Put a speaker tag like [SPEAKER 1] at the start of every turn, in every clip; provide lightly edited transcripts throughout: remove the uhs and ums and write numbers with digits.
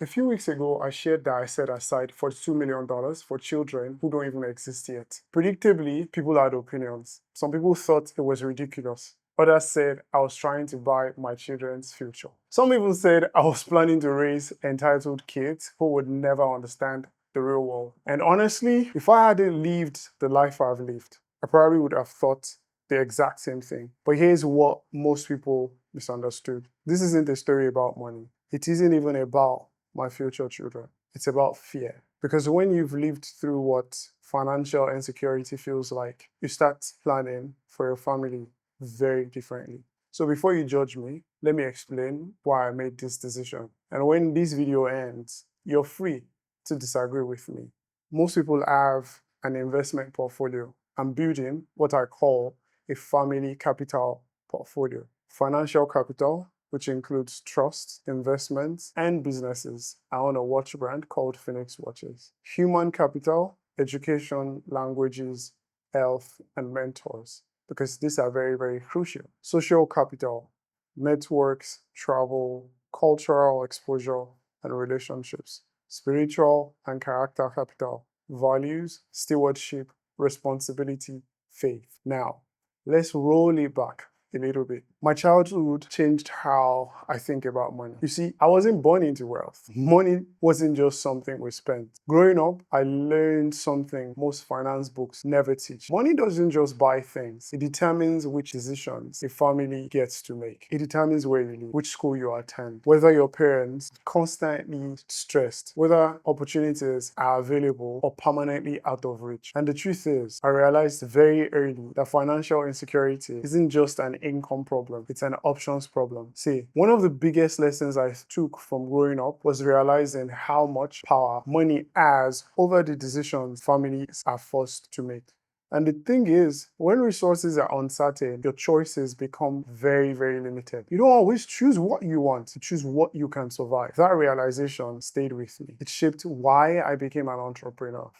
[SPEAKER 1] A few weeks ago, I shared that I set aside $42 million for children who don't even exist yet. Predictably, people had opinions. Some people thought it was ridiculous. Others said I was trying to buy my children's future. Some even said I was planning to raise entitled kids who would never understand the real world. And honestly, if I hadn't lived the life I've lived, I probably would have thought the exact same thing. But here's what most people misunderstood. This isn't a story about money. It isn't even about my future children. It's about fear. Because when you've lived through what financial insecurity feels like, you start planning for your family very differently. So before you judge me, let me explain why I made this decision. And when this video ends, you're free to disagree with me. Most people have an investment portfolio. I'm building what I call a family capital portfolio. Financial capital, which includes trusts, investments, and businesses. I own a watch brand called Phoenix Watches. Human capital, education, languages, health, and mentors, because these are very, very crucial. Social capital, networks, travel, cultural exposure, and relationships. Spiritual and character capital, values, stewardship, responsibility, faith. Now, let's roll it back a little bit. My childhood changed how I think about money. You see, I wasn't born into wealth. Money wasn't just something we spent. Growing up, I learned something most finance books never teach. Money doesn't just buy things. It determines which decisions a family gets to make. It determines where you live, which school you attend, whether your parents constantly stressed, whether opportunities are available or permanently out of reach. And the truth is, I realized very early that financial insecurity isn't just an income problem, it's an options problem. See, one of the biggest lessons I took from growing up was realizing how much power money has over the decisions families are forced to make. And the thing is, when resources are uncertain, your choices become very, very limited. You don't always choose what you want, you choose what you can survive. That realization stayed with me. It shaped why I became an entrepreneur.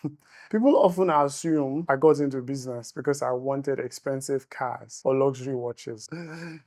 [SPEAKER 1] People often assume I got into business because I wanted expensive cars or luxury watches.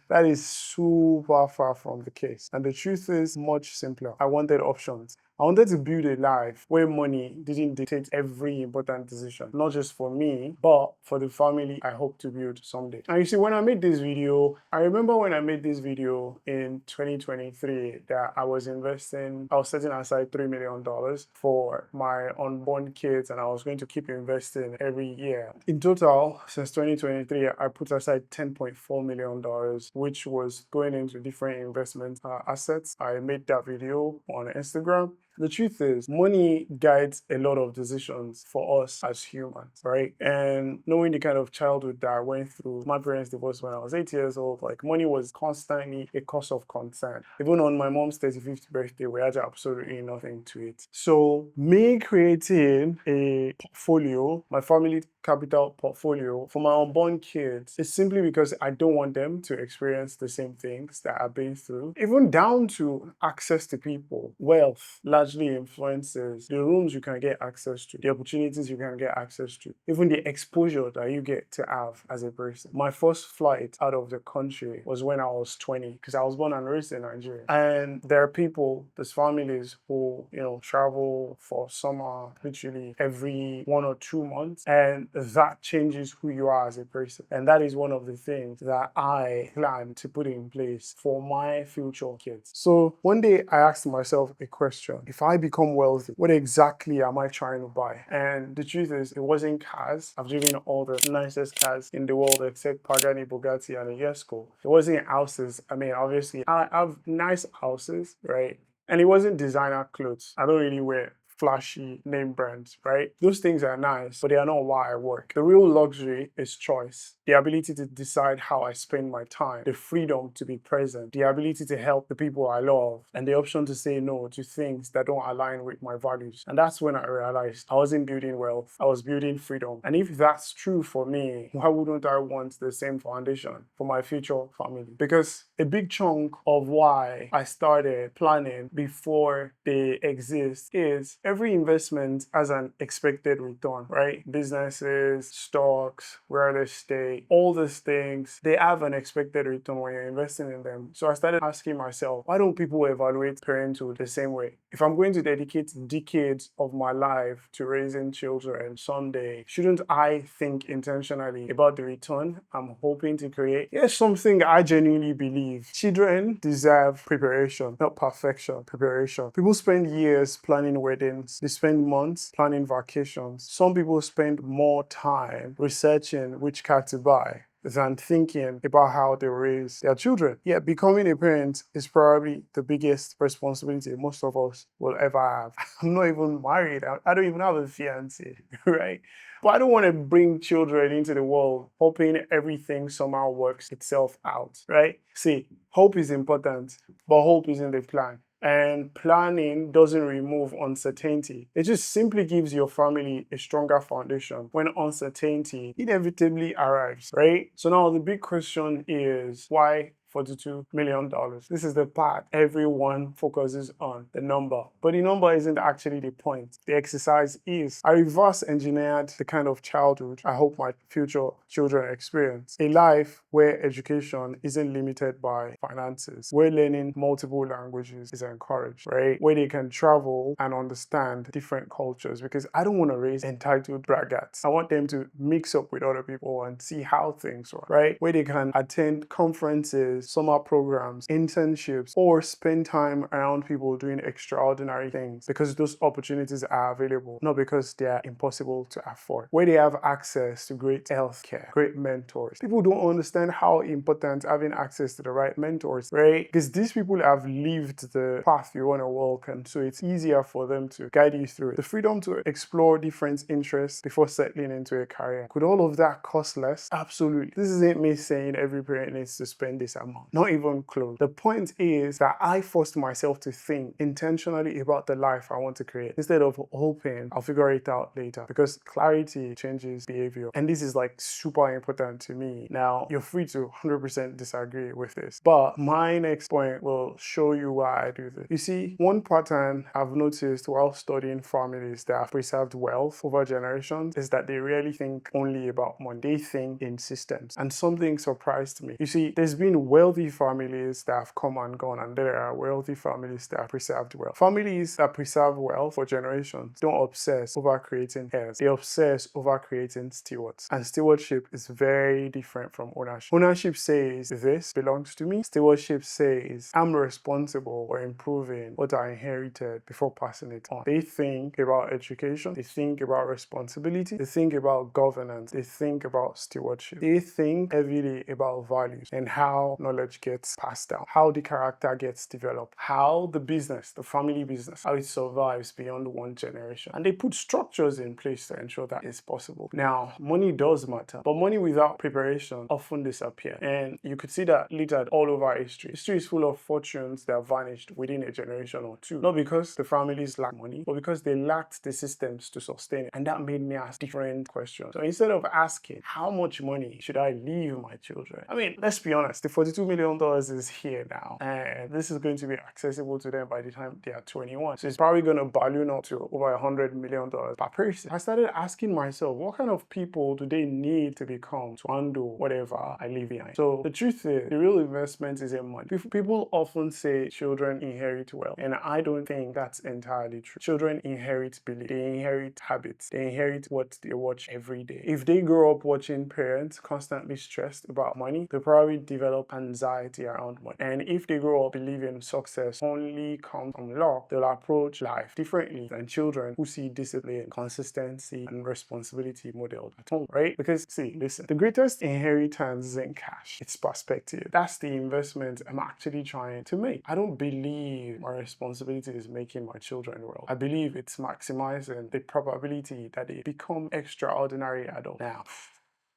[SPEAKER 1] That is super far from the case. And the truth is much simpler. I wanted options. I wanted to build a life where money didn't dictate every important decision, not just for me, but for the family I hope to build someday. And you see, when I made this video, I remember when I made this video in 2023 that I was setting aside $3 million for my unborn kids, and I was going to keep investing every year. In total, since 2023, I put aside $10.4 million, which was going into different investment assets. I made that video on Instagram. The truth is, money guides a lot of decisions for us as humans, right? And knowing the kind of childhood that I went through, my parents divorced when I was 8 years old, like money was constantly a cause of concern. Even on my mom's 35th birthday, we had absolutely nothing to eat. So me creating a portfolio, my family capital portfolio for my unborn kids, is simply because I don't want them to experience the same things that I've been through, even down to access to people, wealth, largely influences the rooms you can get access to, the opportunities you can get access to, even the exposure that you get to have as a person. My first flight out of the country was when I was 20, because I was born and raised in Nigeria. And there are people, there's families who, travel for summer literally every 1 or 2 months, and that changes who you are as a person. And that is one of the things that I plan to put in place for my future kids. So one day I asked myself a question: if I become wealthy, what exactly am I trying to buy? And the truth is, it wasn't cars. I've driven all the nicest cars in the world except Pagani, Bugatti, and a Yesco. It wasn't houses. I mean, obviously, I have nice houses, right? And it wasn't designer clothes. I don't really wear flashy name brands, right? Those things are nice, but they are not why I work. The real luxury is choice. The ability to decide how I spend my time, the freedom to be present, the ability to help the people I love, and the option to say no to things that don't align with my values. And that's when I realized I wasn't building wealth, I was building freedom. And if that's true for me, why wouldn't I want the same foundation for my future family? Because a big chunk of why I started planning before they exist is every investment has an expected return, right? Businesses, stocks, real estate, all these things, they have an expected return when you're investing in them. So I started asking myself, why don't people evaluate parenthood the same way? If I'm going to dedicate decades of my life to raising children someday, shouldn't I think intentionally about the return I'm hoping to create? Here's something I genuinely believe. Children deserve preparation, not perfection, preparation. People spend years planning weddings. They spend months planning vacations. Some people spend more time researching which car to buy than thinking about how they raise their children. Yet becoming a parent is probably the biggest responsibility most of us will ever have. I'm not even married. I don't even have a fiance, right? But I don't want to bring children into the world hoping everything somehow works itself out, right? See, hope is important, but hope isn't the plan. And planning doesn't remove uncertainty. It just simply gives your family a stronger foundation when uncertainty inevitably arrives, right? So now the big question is, why $42 million? This is the part everyone focuses on, the number. But the number isn't actually the point. The exercise is. I reverse engineered the kind of childhood I hope my future children experience. A life where education isn't limited by finances, where learning multiple languages is encouraged, right? Where they can travel and understand different cultures, because I don't want to raise entitled braggarts. I want them to mix up with other people and see how things work, right? Where they can attend conferences, summer programs, internships, or spend time around people doing extraordinary things because those opportunities are available, not because they are impossible to afford. Where they have access to great healthcare, great mentors. People don't understand how important having access to the right mentors, right? Because these people have lived the path you want to walk, and so it's easier for them to guide you through it. The freedom to explore different interests before settling into a career. Could all of that cost less? Absolutely. This isn't me saying every parent needs to spend this amount. Not even close. The point is that I forced myself to think intentionally about the life I want to create instead of hoping I'll figure it out later, because clarity changes behavior. And this is like super important to me. Now, you're free to 100% disagree with this, but my next point will show you why I do this. You see, one pattern I've noticed while studying families that have preserved wealth over generations is that they rarely think only about money. They think in systems. And something surprised me. You see, there's been wealthy families that have come and gone, and there are wealthy families that have preserved wealth. Families that preserve wealth for generations don't obsess over creating heirs. They obsess over creating stewards. And stewardship is very different from ownership. Ownership says, this belongs to me. Stewardship says, I'm responsible for improving what I inherited before passing it on. They think about education. They think about responsibility. They think about governance. They think about stewardship. They think heavily about values and how knowledge gets passed down, how the character gets developed, how the business, the family business, how it survives beyond one generation. And they put structures in place to ensure that is possible. Now, money does matter, but money without preparation often disappears. And you could see that littered all over history. History is full of fortunes that vanished within a generation or two. Not because the families lacked money, but because they lacked the systems to sustain it. And that made me ask different questions. So instead of asking, how much money should I leave my children? I mean, let's be honest, the $42 million is here now. And this is going to be accessible to them by the time they are 21. So it's probably going to balloon up to over $100 million per person. I started asking myself, what kind of people do they need to become to handle whatever I leave behind? So the truth is, the real investment is in money. People often say children inherit wealth, and I don't think that's entirely true. Children inherit belief, they inherit habits, they inherit what they watch every day. If they grow up watching parents constantly stressed about money, they probably develop anxiety around money. And if they grow up believing success only comes from luck, they'll approach life differently than children who see discipline, consistency, and responsibility modeled at home, right? Because see, listen, the greatest inheritance isn't cash, it's perspective. That's the investment I'm actually trying to make. I don't believe my responsibility is making my children well. I believe it's maximizing the probability that they become extraordinary adults. Now,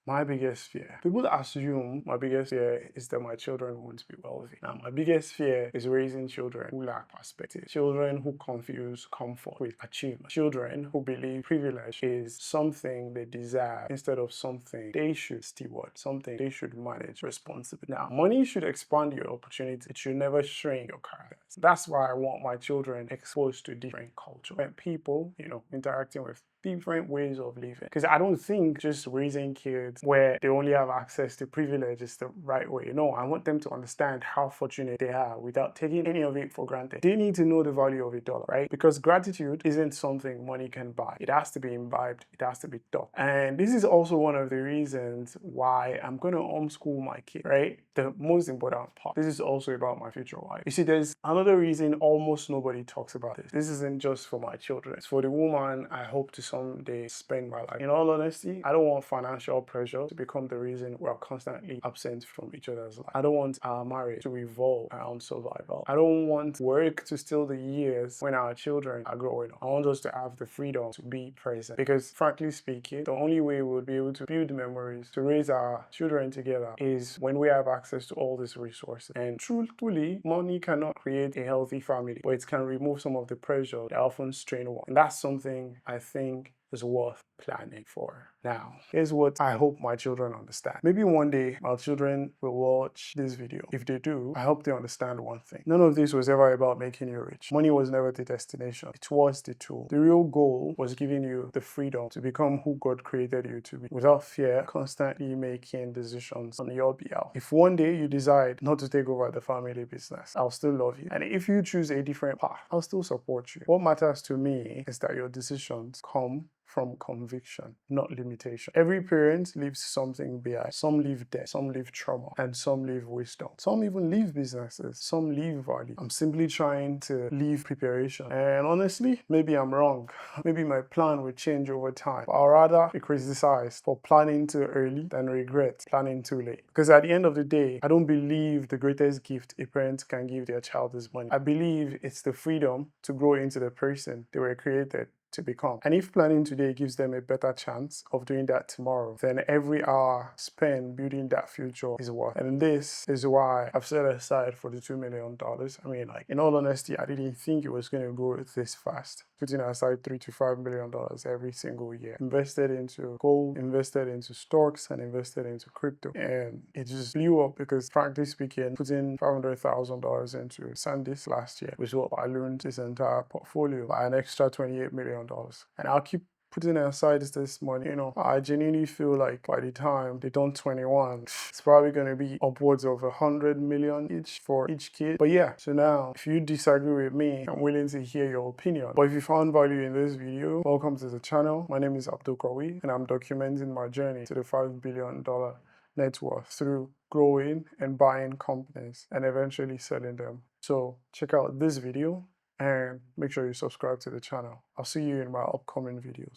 [SPEAKER 1] My biggest fear. People assume my biggest fear is that my children won't be wealthy. Now, my biggest fear is raising children who lack perspective, children who confuse comfort with achievement, children who believe privilege is something they desire instead of something they should steward, something they should manage responsibly. Now, money should expand your opportunity. It should never shrink your character. That's why I want my children exposed to different cultures and people, interacting with different ways of living. Because I don't think just raising kids where they only have access to privilege is the right way. No, I want them to understand how fortunate they are without taking any of it for granted. They need to know the value of $1, right? Because gratitude isn't something money can buy. It has to be imbibed. It has to be taught. And this is also one of the reasons why I'm going to homeschool my kid, right? The most important part. This is also about my future wife. You see, there's another reason almost nobody talks about this. This isn't just for my children. It's for the woman I hope to someday spend my life. In all honesty, I don't want financial pressure to become the reason we're constantly absent from each other's life. I don't want our marriage to revolve around survival. I don't want work to steal the years when our children are growing up. I want us to have the freedom to be present. Because frankly speaking, the only way we'll be able to build memories, to raise our children together, is when we have access to all these resources. And truly, money cannot create a healthy family, but it can remove some of the pressure that often strain one. And that's something I think is worth planning for. Now, here's what I hope my children understand. Maybe one day my children will watch this video. If they do, I hope they understand one thing. None of this was ever about making you rich. Money was never the destination. It was the tool. The real goal was giving you the freedom to become who God created you to be, without fear, constantly making decisions on your behalf. If one day you decide not to take over the family business, I'll still love you. And if you choose a different path, I'll still support you. What matters to me is that your decisions come from conviction, not limitation. Every parent leaves something behind. Some leave debt, some leave trauma, and some leave wisdom. Some even leave businesses, some leave value. I'm simply trying to leave preparation. And honestly, maybe I'm wrong. Maybe my plan will change over time. But I'd rather be criticized for planning too early than regret planning too late. Because at the end of the day, I don't believe the greatest gift a parent can give their child is money. I believe it's the freedom to grow into the person they were created to become. And if planning today gives them a better chance of doing that tomorrow, then every hour spent building that future is worth. And this is why I've set aside for the $2 million. I mean, in all honesty, I didn't think it was going to go this fast. Putting aside $3 to $5 million every single year. Invested into gold, invested into stocks, and invested into crypto. And it just blew up because, frankly speaking, putting $500,000 into SanDisk last year was what ballooned this entire portfolio by an extra $28 million. And I'll keep putting aside this money. I genuinely feel like by the time they turn 21, it's probably going to be upwards of 100 million each for each kid. But yeah, so now if you disagree with me, I'm willing to hear your opinion. But if you found value in this video, welcome to the channel. My name is Abdul-Qawiyy, and I'm documenting my journey to the $5 billion net worth through growing and buying companies and eventually selling them. So check out this video and make sure you subscribe to the channel. I'll see you in my upcoming videos.